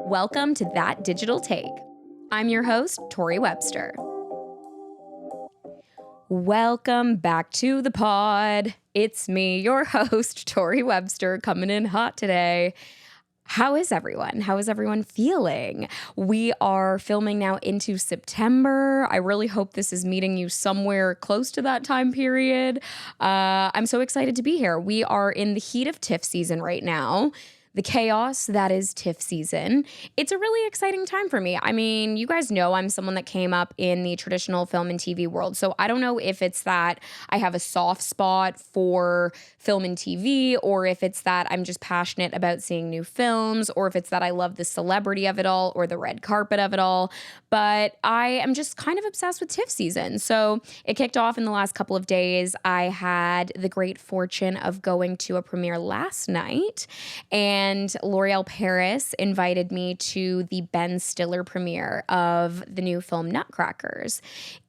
Welcome to That Digital Take. I'm your host, Tori Webster. Welcome back to the pod. It's me, your host, Tori Webster, coming in hot today. How is everyone? How is everyone feeling? We are filming now into September. I really hope this is meeting you somewhere close to that time period. I'm so excited to be here. We are in the heat of TIFF season right now. The chaos that is TIFF season. It's a really exciting time for me. I mean, you guys know I'm someone that came up in the traditional film and TV world. So I don't know if it's that I have a soft spot for film and TV, or if it's that I'm just passionate about seeing new films, or if it's that I love the celebrity of it all or the red carpet of it all. But I am just kind of obsessed with TIFF season. So it kicked off in the last couple of days. I had the great fortune of going to a premiere last night, and L'Oreal Paris invited me to the Ben Stiller premiere of the new film Nutcrackers.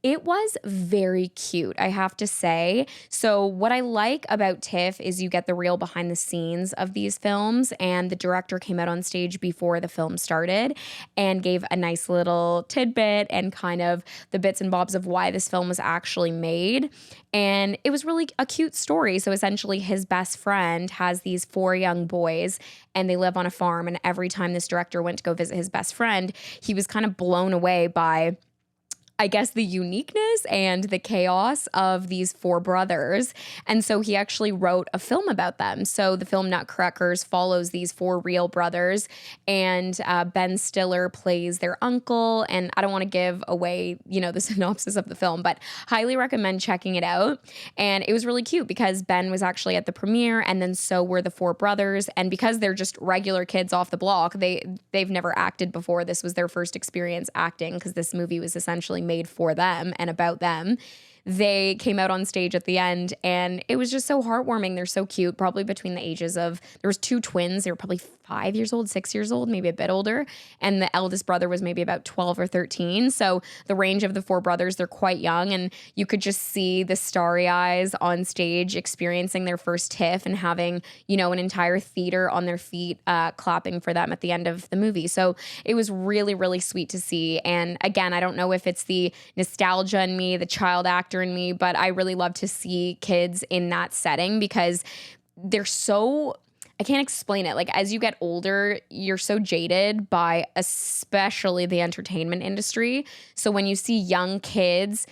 It was very cute, I have to say. So what I like about TIFF is you get the real behind the scenes of these films, and the director came out on stage before the film started and gave a nice little tidbit and kind of the bits and bobs of why this film was actually made. And it was really a cute story. So essentially his best friend has these 4 young boys and they live on a farm. And every time this director went to go visit his best friend, he was kind of blown away by, I guess, the uniqueness and the chaos of these 4 brothers. And so he actually wrote a film about them. So the film Nutcrackers follows these 4 real brothers, and Ben Stiller plays their uncle. And I don't want to give away, the synopsis of the film, but highly recommend checking it out. And it was really cute because Ben was actually at the premiere, and then so were the 4 brothers. And because they're just regular kids off the block, they've never acted before. This was their first experience acting because this movie was essentially made for them and about them. They came out on stage at the end, and it was just so heartwarming. They're so cute, probably between the ages of, there was 2 twins. They were probably 5 years old, 6 years old, maybe a bit older. And the eldest brother was maybe about 12 or 13. So the range of the 4 brothers, they're quite young. And you could just see the starry eyes on stage experiencing their first TIFF and having, an entire theater on their feet clapping for them at the end of the movie. So it was really, really sweet to see. And again, I don't know if it's the nostalgia in me, the child actor in me, but I really love to see kids in that setting because they're so, I can't explain it. Like, as you get older, you're so jaded by especially the entertainment industry. So when you see young kids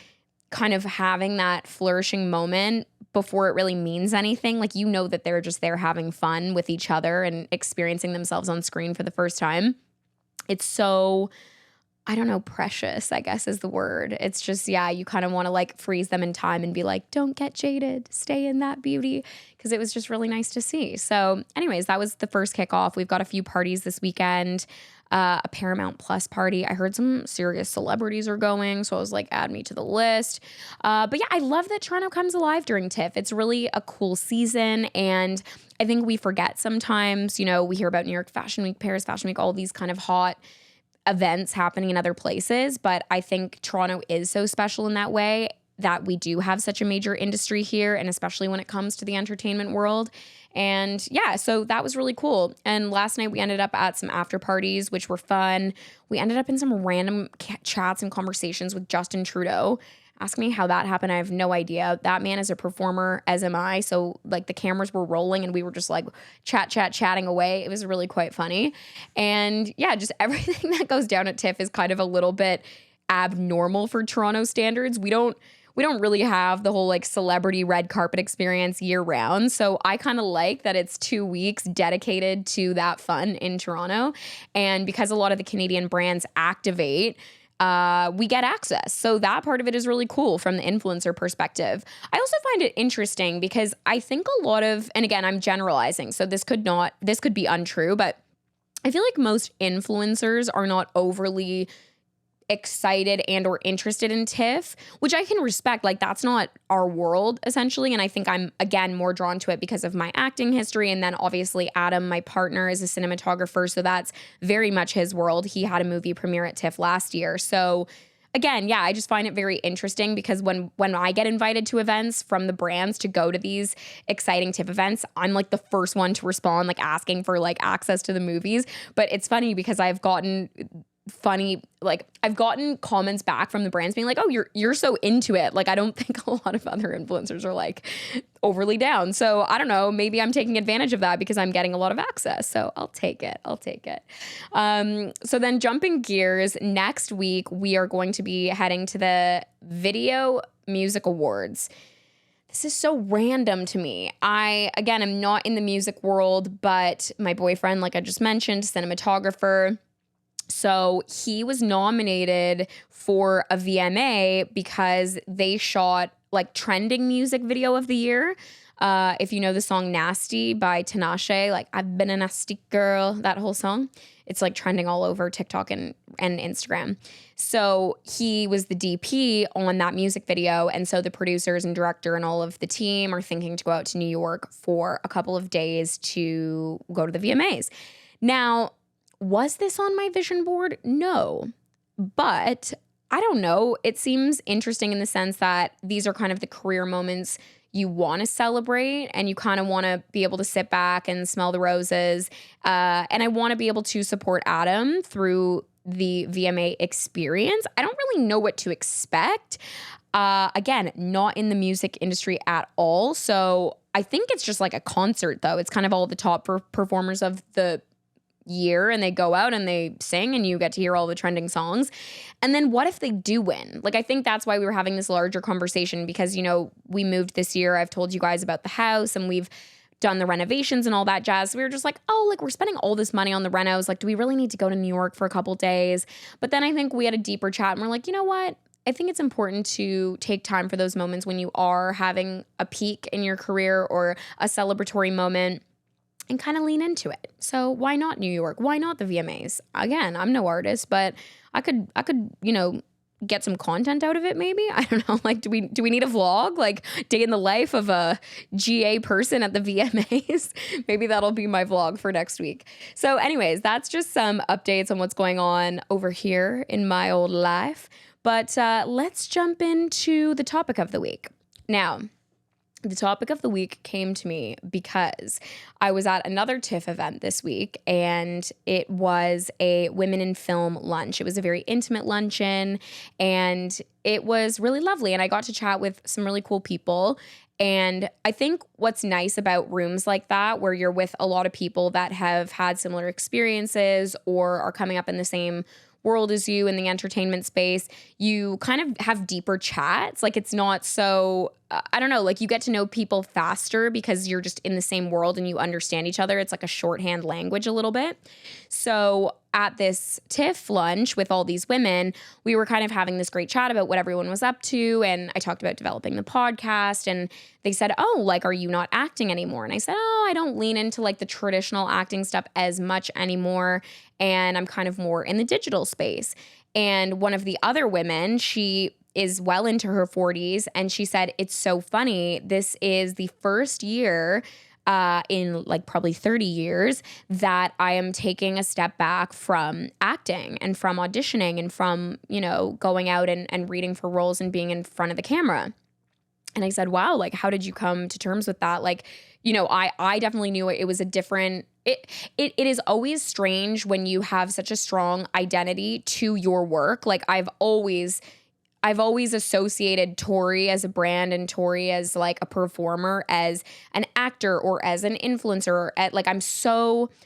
kind of having that flourishing moment before it really means anything, like, that they're just there having fun with each other and experiencing themselves on screen for the first time. It's so, I don't know, precious, I guess is the word. It's just, you kind of want to freeze them in time and be like, don't get jaded, stay in that beauty, because it was just really nice to see. So anyways, that was the first kickoff. We've got a few parties this weekend, a Paramount Plus party. I heard some serious celebrities are going, so I was like, add me to the list. But I love that Toronto comes alive during TIFF. It's really a cool season, and I think we forget sometimes, we hear about New York Fashion Week, Paris Fashion Week, all these kind of hot events happening in other places, but I think Toronto is so special in that way that we do have such a major industry here, and especially when it comes to the entertainment world. And so that was really cool. And last night we ended up at some after parties, which were fun. We ended up in some random chats and conversations with Justin Trudeau. Ask me how that happened. I have no idea. That man is a performer, as am I. So the cameras were rolling and we were just chatting away. It was really quite funny. And just everything that goes down at TIFF is kind of a little bit abnormal for Toronto standards. We don't really have the whole celebrity red carpet experience year round. So I kind of like that it's 2 weeks dedicated to that fun in Toronto. And because a lot of the Canadian brands activate, we get access. So that part of it is really cool from the influencer perspective. I also find it interesting because I think a lot of, and again, I'm generalizing, so this could be untrue, but I feel like most influencers are not overly excited and or interested in TIFF, which I can respect. That's not our world essentially. And I think I'm, again, more drawn to it because of my acting history. And then obviously Adam, my partner, is a cinematographer. So that's very much his world. He had a movie premiere at TIFF last year. So again, yeah, I just find it very interesting because when I get invited to events from the brands to go to these exciting TIFF events, I'm like the first one to respond, like asking for like access to the movies. But it's funny because I've gotten comments back from the brands being like, oh, you're so into it. Like, I don't think a lot of other influencers are like overly down. So I don't know, maybe I'm taking advantage of that because I'm getting a lot of access. So I'll take it. So then jumping gears, next week, we are going to be heading to the Video Music Awards. This is so random to me. Again, I'm not in the music world, but my boyfriend, like I just mentioned, cinematographer. So he was nominated for a VMA because they shot like trending music video of the year. If you know the song Nasty by Tinashe, like I've been a nasty girl, that whole song, it's like trending all over TikTok and Instagram. So he was the DP on that music video. And so the producers and director and all of the team are thinking to go out to New York for a couple of days to go to the VMAs. Now, was this on my vision board? No. But I don't know. It seems interesting in the sense that these are kind of the career moments you want to celebrate and you kind of want to be able to sit back and smell the roses. And I want to be able to support Adam through the VMA experience. I don't really know what to expect. Again, not in the music industry at all. So I think it's just like a concert, though. It's kind of all the top performers of the year and they go out and they sing and you get to hear all the trending songs. And then what if they do win? Like, I think that's why we were having this larger conversation because, you know, we moved this year. I've told you guys about the house and we've done the renovations and all that jazz. So we were just like, oh, like we're spending all this money on the renos. Like, do we really need to go to New York for a couple days? But then I think we had a deeper chat and we're like, you know what? I think it's important to take time for those moments when you are having a peak in your career or a celebratory moment and kind of lean into it. So why not New York? Why not the VMAs? Again, I'm no artist, but I could, you know, get some content out of it maybe. I don't know. Like, do we need a vlog? Like, day in the life of a GA person at the VMAs? Maybe that'll be my vlog for next week. So anyways, that's just some updates on what's going on over here in my old life. But let's jump into the topic of the week. Now, the topic of the week came to me because I was at another TIFF event this week and it was a women in film lunch. It was a very intimate luncheon and it was really lovely. And I got to chat with some really cool people. And I think what's nice about rooms like that, where you're with a lot of people that have had similar experiences or are coming up in the same world as you in the entertainment space, you kind of have deeper chats. Like, it's not so, I don't know, like you get to know people faster because you're just in the same world and you understand each other. It's like a shorthand language a little bit. So at this TIFF lunch with all these women, we were kind of having this great chat about what everyone was up to. And I talked about developing the podcast and they said, oh, like, are you not acting anymore? And I said, oh, I don't lean into like the traditional acting stuff as much anymore. And I'm kind of more in the digital space. And one of the other women, she is well into her 40s. And she said, it's so funny. This is the first year in like probably 30 years that I am taking a step back from acting and from auditioning and from, you know, going out and reading for roles and being in front of the camera. And I said, wow, like, how did you come to terms with that? Like, you know, I definitely knew it was a different, it is always strange when you have such a strong identity to your work. Like, I've always associated Tori as a brand and Tori as like a performer, as an actor or as an influencer.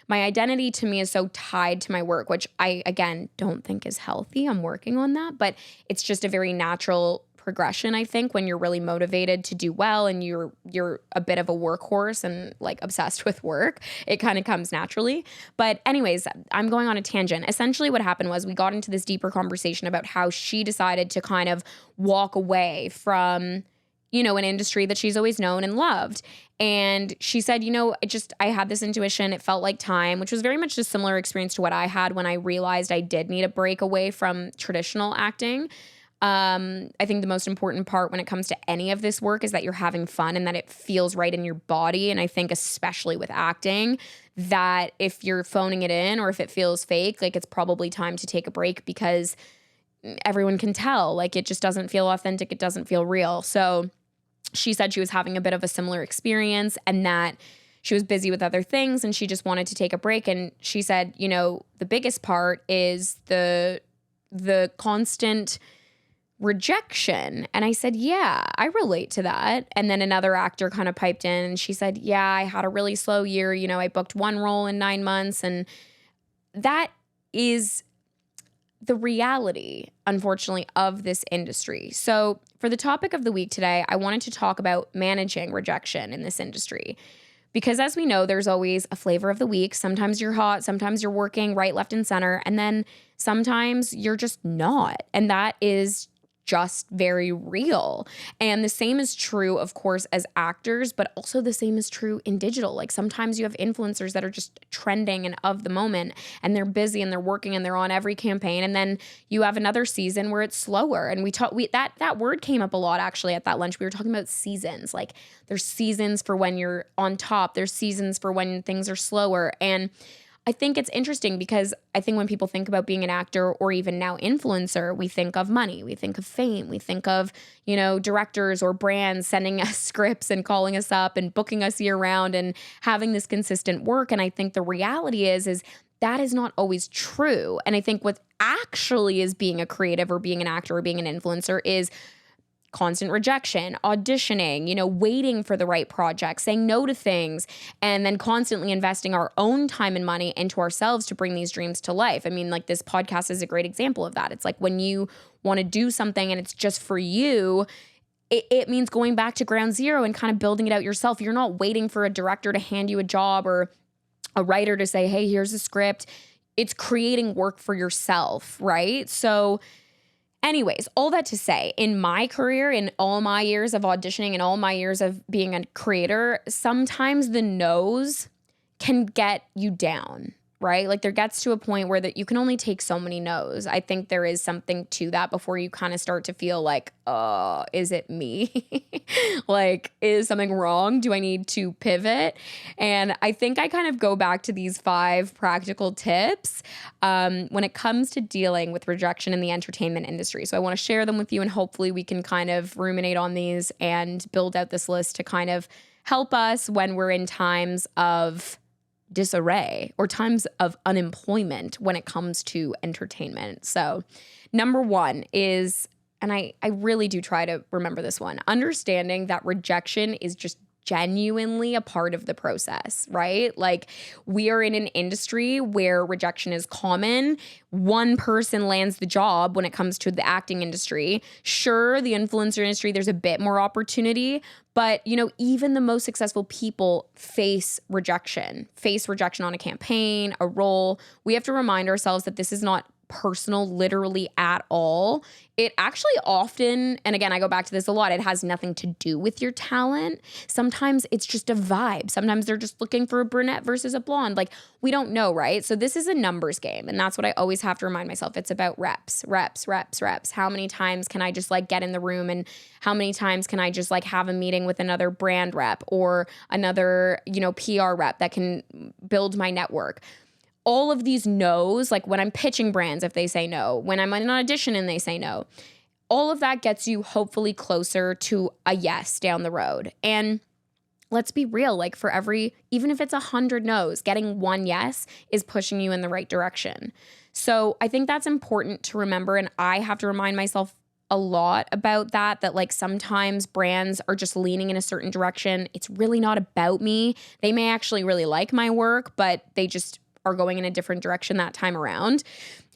My identity to me is so tied to my work, which I, again, don't think is healthy. I'm working on that, but it's just a very natural progression, I think, when you're really motivated to do well and you're a bit of a workhorse and like obsessed with work, it kind of comes naturally. But anyways, I'm going on a tangent. Essentially what happened was we got into this deeper conversation about how she decided to kind of walk away from, you know, an industry that she's always known and loved. And she said, you know, I had this intuition. It felt like time, which was very much a similar experience to what I had when I realized I did need a break away from traditional acting. I think the most important part when it comes to any of this work is that you're having fun and that it feels right in your body. And I think especially with acting, that if you're phoning it in or if it feels fake, like, it's probably time to take a break because everyone can tell, like, it just doesn't feel authentic. It doesn't feel real. So she said she was having a bit of a similar experience and that she was busy with other things and she just wanted to take a break. And she said, you know, the biggest part is the constant rejection. And I said, yeah, I relate to that. And then another actor kind of piped in and she said, yeah, I had a really slow year. You know, I booked one role in 9 months. And that is the reality, unfortunately, of this industry. So for the topic of the week today, I wanted to talk about managing rejection in this industry. Because as we know, there's always a flavor of the week. Sometimes you're hot, sometimes you're working right, left, and center, and then sometimes you're just not. And that is just very real. And the same is true, of course, as actors, but also the same is true in digital. Like sometimes you have influencers that are just trending and of the moment, and they're busy and they're working and they're on every campaign. And then you have another season where it's slower. And that word came up a lot actually at that lunch. We were talking about seasons. Like there's seasons for when you're on top. There's seasons for when things are slower. And I think it's interesting because I think when people think about being an actor or even now influencer, we think of money, we think of fame, we think of, you know, directors or brands sending us scripts and calling us up and booking us year round and having this consistent work. And I think the reality is that is not always true. And I think what actually is being a creative or being an actor or being an influencer is constant rejection, auditioning, you know, waiting for the right project, saying no to things, and then constantly investing our own time and money into ourselves to bring these dreams to life. I mean, like this podcast is a great example of that. It's like when you want to do something and it's just for you, it means going back to ground zero and kind of building it out yourself. You're not waiting for a director to hand you a job or a writer to say, hey, here's a script. It's creating work for yourself, right? So anyways, all that to say, in my career, in all my years of auditioning and all my years of being a creator, sometimes the no's can get you down, right? Like there gets to a point where that you can only take so many no's. I think there is something to that before you kind of start to feel like, is it me? Like, is something wrong? Do I need to pivot? And I think I kind of go back to these 5 practical tips when it comes to dealing with rejection in the entertainment industry. So I want to share them with you and hopefully we can kind of ruminate on these and build out this list to kind of help us when we're in times of disarray or times of unemployment when it comes to entertainment. So number 1 is, and I really do try to remember this one, understanding that rejection is just genuinely a part of the process, right? Like we are in an industry where rejection is common. One person lands the job when it comes to the acting industry. Sure, the influencer industry, there's a bit more opportunity, but you know, even the most successful people face rejection on a campaign, a role. We have to remind ourselves that this is not personal literally at all. It actually often, and again, I go back to this a lot, it has nothing to do with your talent. Sometimes it's just a vibe. Sometimes they're just looking for a brunette versus a blonde. Like we don't know, right? So this is a numbers game. And that's what I always have to remind myself. It's about reps. How many times can I just like get in the room and how many times can I just like have a meeting with another brand rep or another, you know, PR rep that can build my network? All of these no's, like when I'm pitching brands, if they say no, when I'm on an audition and they say no, all of that gets you hopefully closer to a yes down the road. And let's be real, like for even if it's 100 no's, getting one yes is pushing you in the right direction. So I think that's important to remember. And I have to remind myself a lot about that like sometimes brands are just leaning in a certain direction. It's really not about me. They may actually really like my work, but they just are going in a different direction that time around.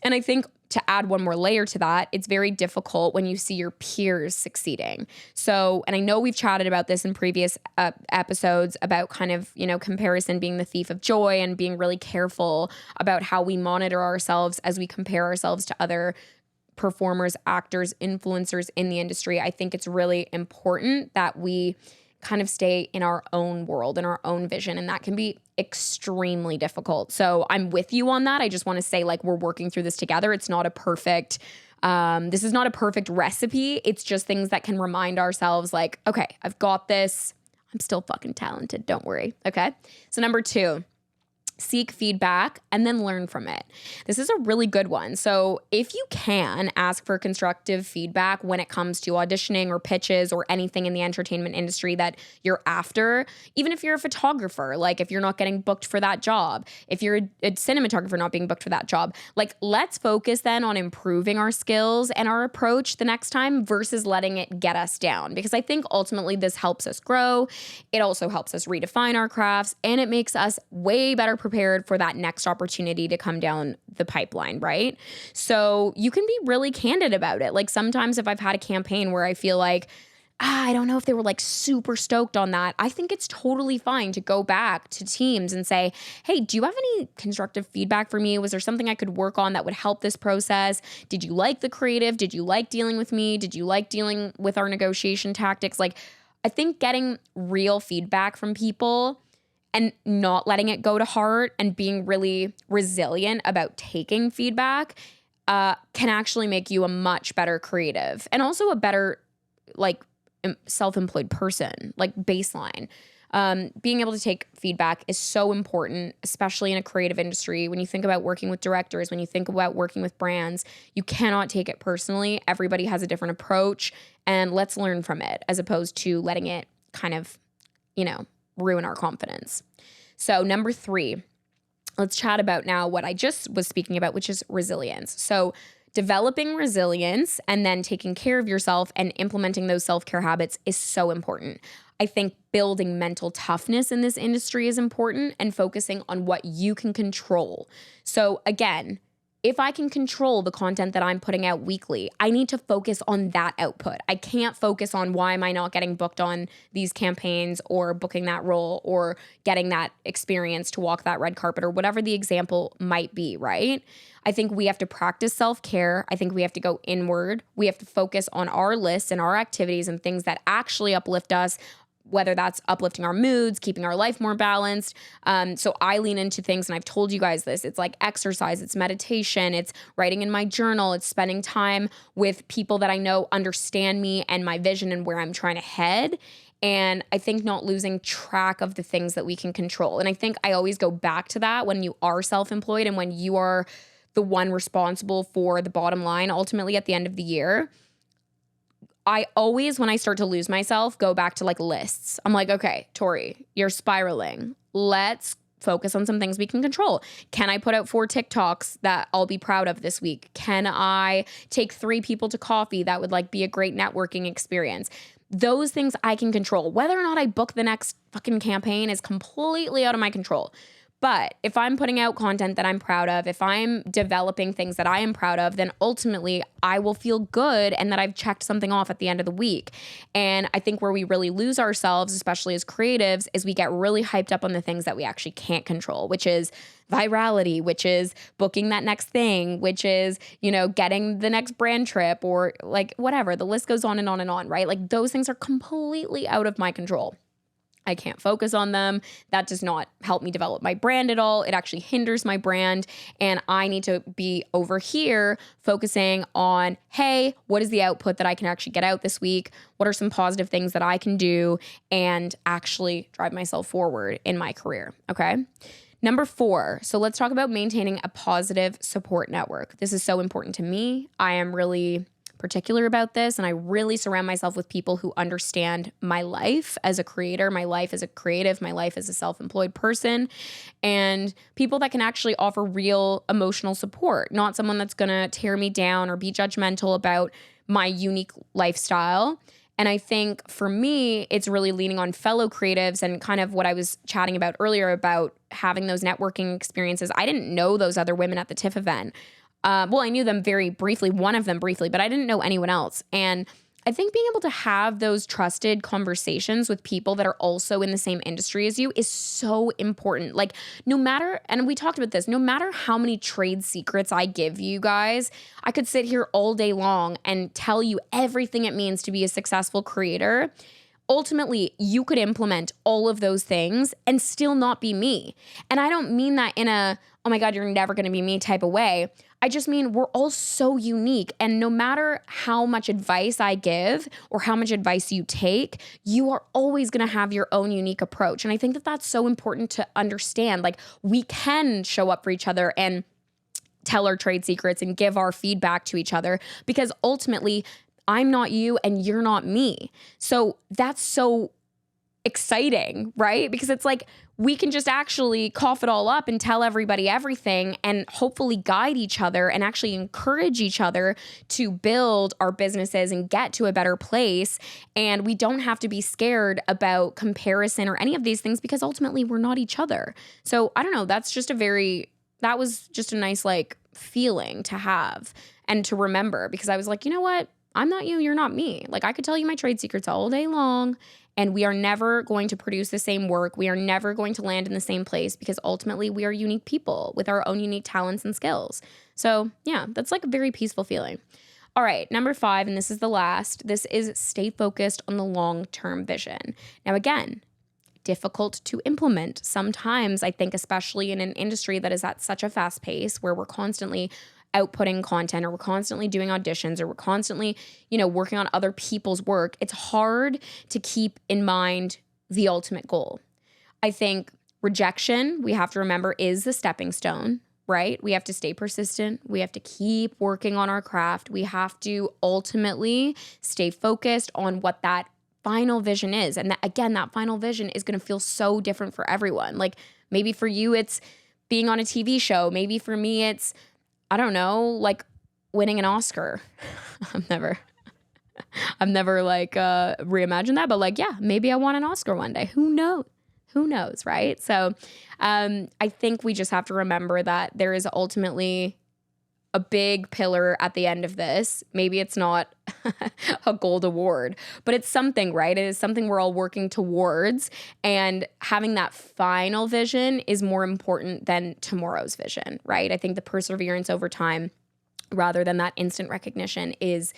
And I think to add one more layer to that, it's very difficult when you see your peers succeeding. So, and I know we've chatted about this in previous episodes about kind of, you know, comparison being the thief of joy and being really careful about how we monitor ourselves as we compare ourselves to other performers, actors, influencers in the industry. I think it's really important that we kind of stay in our own world, in our own vision. And that can be extremely difficult. So I'm with you on that. I just want to say like, we're working through this together. It's not a perfect, this is not a perfect recipe. It's just things that can remind ourselves like, okay, I've got this. I'm still fucking talented. Don't worry. Okay. So number 2, seek feedback, and then learn from it. This is a really good one. So if you can ask for constructive feedback when it comes to auditioning or pitches or anything in the entertainment industry that you're after, even if you're a photographer, like if you're not getting booked for that job, if you're a cinematographer not being booked for that job, like let's focus then on improving our skills and our approach the next time versus letting it get us down. Because I think ultimately this helps us grow. It also helps us redefine our crafts, and it makes us way better prepared for that next opportunity to come down the pipeline, right? So you can be really candid about it. Like sometimes if I've had a campaign where I feel like, I don't know if they were like super stoked on that, I think it's totally fine to go back to teams and say, hey, do you have any constructive feedback for me? Was there something I could work on that would help this process? Did you like the creative? Did you like dealing with me? Did you like dealing with our negotiation tactics? Like, I think getting real feedback from people and not letting it go to heart and being really resilient about taking feedback can actually make you a much better creative and also a better like self-employed person, like baseline. Being able to take feedback is so important, especially in a creative industry. When you think about working with directors, when you think about working with brands, you cannot take it personally. Everybody has a different approach, and let's learn from it as opposed to letting it kind of, ruin our confidence. So number 3, let's chat about now what I just was speaking about, which is resilience. So developing resilience and then taking care of yourself and implementing those self-care habits is so important. I think building mental toughness in this industry is important and focusing on what you can control. So again, if I can control the content that I'm putting out weekly, I need to focus on that output. I can't focus on why am I not getting booked on these campaigns or booking that role or getting that experience to walk that red carpet or whatever the example might be, right? I think we have to practice self-care. I think we have to go inward. We have to focus on our lists and our activities and things that actually uplift us, whether that's uplifting our moods, keeping our life more balanced. So I lean into things, and I've told you guys this. It's like exercise, it's meditation, it's writing in my journal, it's spending time with people that I know understand me and my vision and where I'm trying to head. And I think not losing track of the things that we can control. And I think I always go back to that when you are self-employed and when you are the one responsible for the bottom line ultimately at the end of the year. I always, when I start to lose myself, go back to like lists. I'm like, okay, Tori, you're spiraling. Let's focus on some things we can control. Can I put out 4 TikToks that I'll be proud of this week? Can I take 3 people to coffee that would like be a great networking experience? Those things I can control. Whether or not I book the next fucking campaign is completely out of my control. But if I'm putting out content that I'm proud of, if I'm developing things that I am proud of, then ultimately I will feel good and that I've checked something off at the end of the week. And I think where we really lose ourselves, especially as creatives, is we get really hyped up on the things that we actually can't control, which is virality, which is booking that next thing, which is, getting the next brand trip or like whatever. The list goes on and on and on, right? Like those things are completely out of my control. I can't focus on them. That does not help me develop my brand at all. It actually hinders my brand. And I need to be over here focusing on, hey, what is the output that I can actually get out this week? What are some positive things that I can do and actually drive myself forward in my career? Okay. Number 4. So let's talk about maintaining a positive support network. This is so important to me. I am really particular about this, and I really surround myself with people who understand my life as a creator, my life as a creative, my life as a self-employed person, and people that can actually offer real emotional support, not someone that's gonna tear me down or be judgmental about my unique lifestyle. And I think for me, it's really leaning on fellow creatives and kind of what I was chatting about earlier about having those networking experiences. I didn't know those other women at the TIFF event. I knew them very briefly, one of them briefly, but I didn't know anyone else. And I think being able to have those trusted conversations with people that are also in the same industry as you is so important. Like no matter, and we talked about this, no matter how many trade secrets I give you guys, I could sit here all day long and tell you everything it means to be a successful creator. Ultimately, you could implement all of those things and still not be me. And I don't mean that in a, oh my God, you're never going to be me type of way. I just mean we're all so unique. And no matter how much advice I give or how much advice you take, you are always going to have your own unique approach. And I think that that's so important to understand. Like, we can show up for each other and tell our trade secrets and give our feedback to each other, because ultimately I'm not you and you're not me. So that's so exciting, right? Because it's like we can just actually cough it all up and tell everybody everything and hopefully guide each other and actually encourage each other to build our businesses and get to a better place. And we don't have to be scared about comparison or any of these things, because ultimately we're not each other. So I don't know, that was just a nice like feeling to have and to remember, because I was like, you know what? I'm not you, you're not me. Like, I could tell you my trade secrets all day long, and we are never going to produce the same work. We are never going to land in the same place, because ultimately we are unique people with our own unique talents and skills. So yeah, that's like a very peaceful feeling. All right, number 5, and this is the last. This is stay focused on the long-term vision. Now again, difficult to implement sometimes, I think, especially in an industry that is at such a fast pace where we're constantly outputting content, or we're constantly doing auditions, or we're constantly, working on other people's work. It's hard to keep in mind the ultimate goal. I think rejection, we have to remember, is the stepping stone, right? We have to stay persistent. We have to keep working on our craft. We have to ultimately stay focused on what that final vision is. And that final vision is going to feel so different for everyone. Like, maybe for you, it's being on a TV show. Maybe for me, it's, I don't know, like winning an Oscar. I've never like reimagined that, but like, yeah, maybe I want an Oscar one day. Who knows, right? So I think we just have to remember that there is ultimately a big pillar at the end of this. Maybe it's not a gold award, but it's something, right? It is something we're all working towards, and having that final vision is more important than tomorrow's vision, right? I think the perseverance over time, rather than that instant recognition, is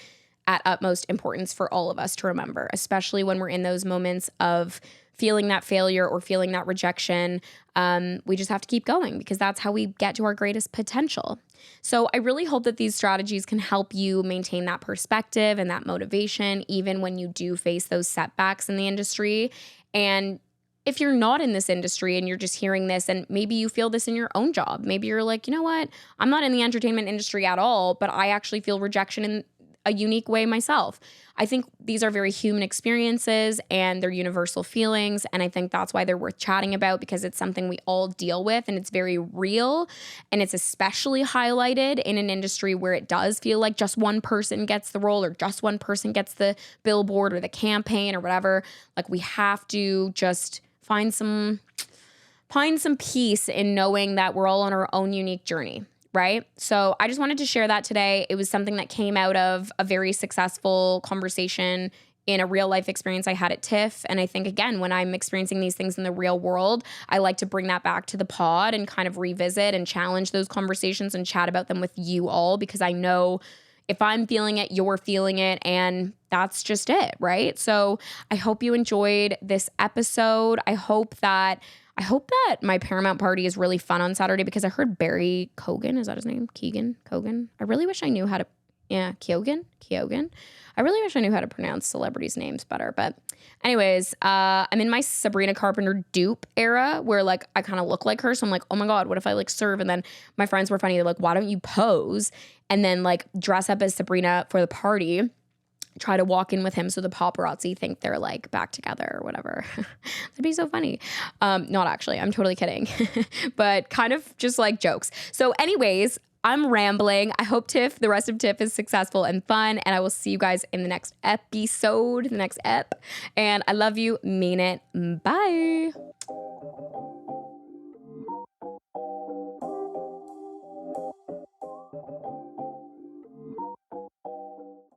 at utmost importance for all of us to remember, especially when we're in those moments of feeling that failure or feeling that rejection. We just have to keep going, because that's how we get to our greatest potential. So I really hope that these strategies can help you maintain that perspective and that motivation, even when you do face those setbacks in the industry. And if you're not in this industry and you're just hearing this, and maybe you feel this in your own job, maybe you're like, you know what, I'm not in the entertainment industry at all, but I actually feel rejection in a unique way myself. I think these are very human experiences and they're universal feelings. And I think that's why they're worth chatting about, because it's something we all deal with and it's very real. And it's especially highlighted in an industry where it does feel like just one person gets the role, or just one person gets the billboard or the campaign or whatever. Like, we have to just find some peace in knowing that we're all on our own unique journey. Right? So I just wanted to share that today. It was something that came out of a very successful conversation in a real life experience I had at TIFF. And I think, again, when I'm experiencing these things in the real world, I like to bring that back to the pod and kind of revisit and challenge those conversations and chat about them with you all, because I know if I'm feeling it, you're feeling it, and that's just it, right? So I hope you enjoyed this episode. I hope that my Paramount party is really fun on Saturday, because I heard Barry Keoghan, is that his name? Keoghan? I really wish I knew how to, Keoghan. I really wish I knew how to pronounce celebrities' names better. But anyways, I'm in my Sabrina Carpenter dupe era where like I kind of look like her. So I'm like, oh my God, what if I like serve? And then my friends were funny. They're like, why don't you pose and then like dress up as Sabrina for the party? Try to walk in with him so the paparazzi think they're like back together or whatever. That'd be so funny. Not actually, I'm totally kidding. But kind of just like jokes. So anyways, I'm rambling. I hope the rest of TIFF is successful and fun. And I will see you guys in the next episode, the next ep. And I love you. Mean it. Bye.